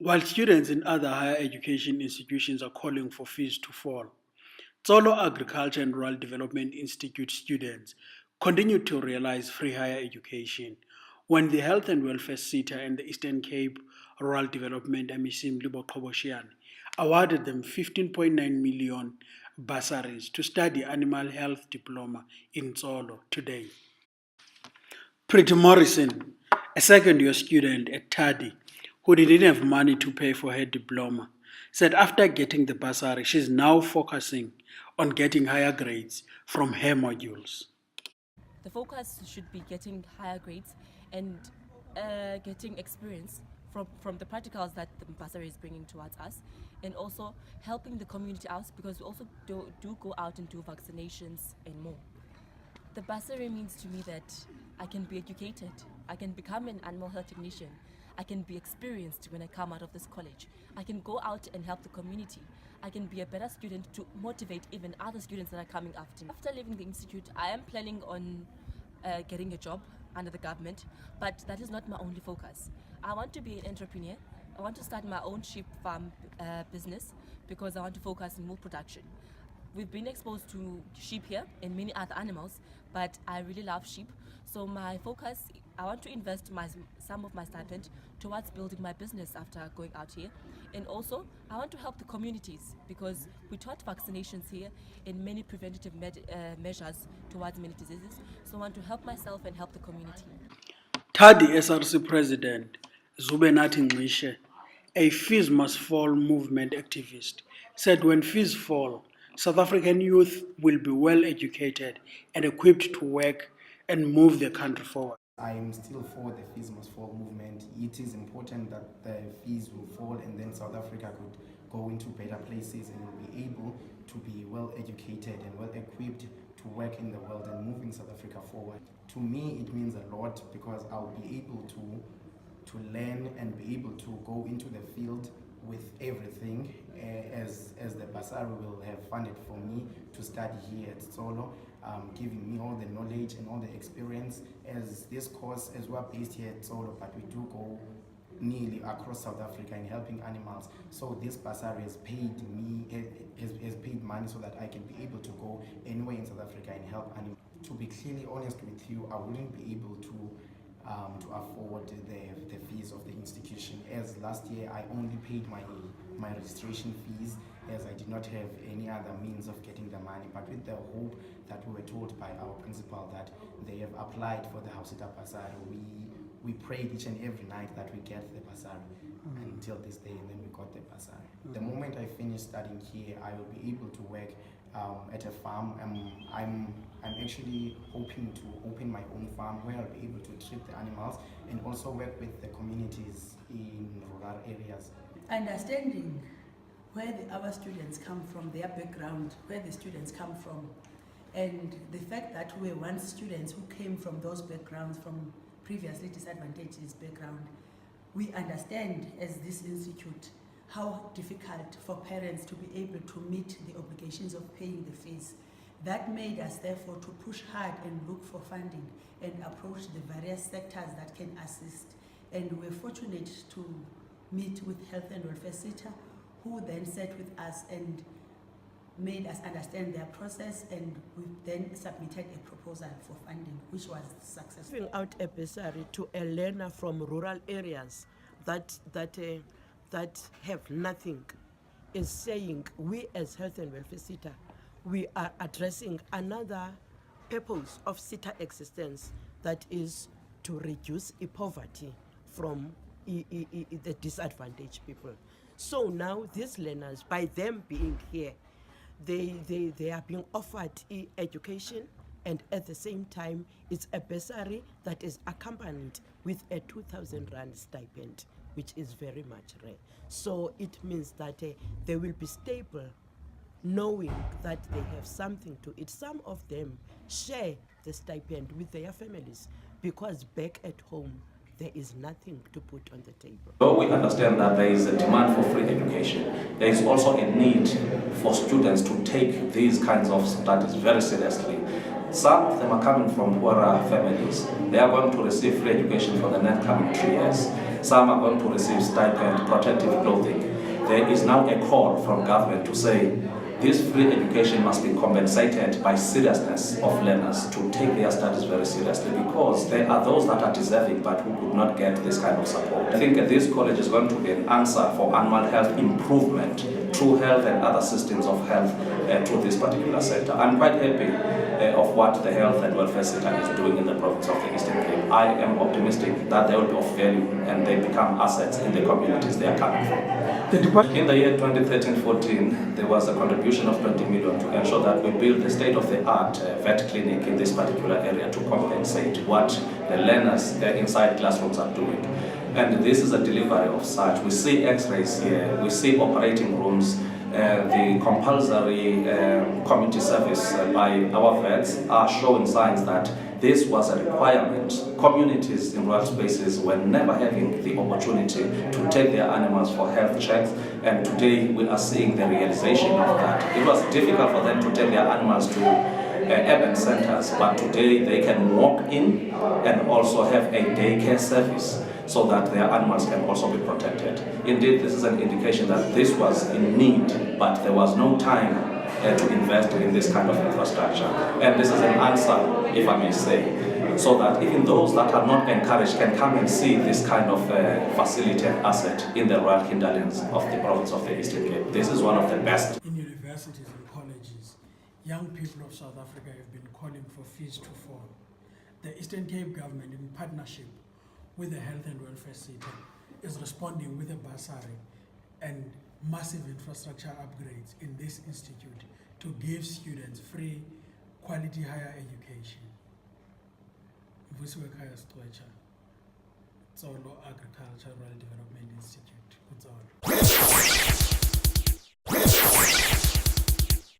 While students in other higher education institutions are calling for fees to fall, Tsolo Agriculture and Rural Development Institute students continue to realize free higher education when the Health and Welfare Center and the Eastern Cape Rural Development MEC Mlibo Qoboshiyane awarded them 15.9 million bursaries to study animal health diploma in Tsolo today. Pretty Morrison, a second-year student at Tardi, who didn't have money to pay for her diploma, said after getting the bursary, she's now focusing on getting higher grades from her modules. The focus should be getting higher grades and getting experience from the practicals that the bursary is bringing towards us, and also helping the community out because we also do go out and do vaccinations and more. The bursary means to me that I can be educated, I can become an animal health technician, I can be experienced when I come out of this college, I can go out and help the community, I can be a better student to motivate even other students that are coming after me. After leaving the institute, I am planning on getting a job under the government, but that is not my only focus. I want to be an entrepreneur. I want to start my own sheep farm business because I want to focus on wool production. We've been exposed to sheep here and many other animals, but I really love sheep. So my focus, I want to invest some of my stipend towards building my business after going out here. And also, I want to help the communities because we taught vaccinations here and many preventative measures towards many diseases. So I want to help myself and help the community. Tardi SRC President Zubenati Ngcishe, a fees must fall movement activist, said when fees fall, South African youth will be well educated and equipped to work and move the country forward. I am still for the fees must fall movement. It is important that the fees will fall and then South Africa could go into better places and will be able to be well educated and well equipped to work in the world and moving South Africa forward. To me, it means a lot because I'll be able to learn and be able to go into the field with everything as the bursary will have funded for me to study here at Tsolo, giving me all the knowledge and all the experience as this course as we're based here at Tsolo, but we do go nearly across South Africa in helping animals. So this bursary has paid me, has paid money so that I can be able to go anywhere in South Africa and help animals. To be clearly honest with you, I wouldn't be able to afford the fees of the institution, as last year I only paid my registration fees as I did not have any other means of getting the money, but with the hope that we were told by our principal that they have applied for the Hausita bursary, we prayed each and every night that we get the bursary until this day, and then we got the bursary. The moment I finish studying here, I will be able to work at a farm. I'm actually hoping to open my own farm where I'll be able to treat the animals and also work with the communities in rural areas. Understanding where our students come from, their background, where the students come from, and the fact that we were once students who came from those backgrounds, from previously disadvantaged background, we understand as this institute how difficult for parents to be able to meet the obligations of paying the fees. That made us therefore to push hard and look for funding and approach the various sectors that can assist. And we're fortunate to meet with Health and Welfare Center, who then sat with us and made us understand their process, and we then submitted a proposal for funding, which was successful. Giving out a bursary to a learner from rural areas that have nothing is saying we as Health and Welfare Center, we are addressing another purpose of CETA existence, that is to reduce poverty from the disadvantaged people. So now these learners, by them being here, they are being offered education, and at the same time it's a bursary that is accompanied with a 2,000 rand stipend, which is very much rare. So it means that they will be stable, knowing that they have something to eat. Some of them share the stipend with their families because back at home there is nothing to put on the table. So we understand that there is a demand for free education. There is also a need for students to take these kinds of studies very seriously. Some of them are coming from poorer families. They are going to receive free education for the next coming 3 years. Some are going to receive stipend, protective clothing. There is now a call from government to say this free education must be compensated by seriousness of learners to take their studies very seriously, because there are those that are deserving but who could not get this kind of support. I think this college is going to be an answer for animal health improvement, true health and other systems of health to this particular sector. I'm quite happy of what the Health and Welfare Center is doing in the province of the Eastern Cape. I am optimistic that they will be of value and they become assets in the communities they are coming from. In the year 2013-14, there was a contribution of 20 million to ensure that we build the state-of-the-art vet clinic in this particular area to compensate what the learners inside classrooms are doing. And this is a delivery of such. We see x-rays here, we see operating rooms, the compulsory community service by our vets are showing signs that this was a requirement. Communities in rural spaces were never having the opportunity to take their animals for health checks, and today we are seeing the realization of that. It was difficult for them to take their animals to urban centers, but today they can walk in and also have a daycare service so that their animals can also be protected. Indeed, this is an indication that this was in need, but there was no time to invest in this kind of infrastructure. And this is an answer, if I may say, so that even those that are not encouraged can come and see this kind of facility and asset in the rural hinterlands of the province of the Eastern Cape. This is one of the best. In universities and colleges, young people of South Africa have been calling for fees to fall. The Eastern Cape government, in partnership with the Health and Welfare Center, is responding with a bursary and massive infrastructure upgrades in this institute to give students free, quality higher education. Vusiwe Khaya Stretcher, Tsolo Agricultural Development Institute.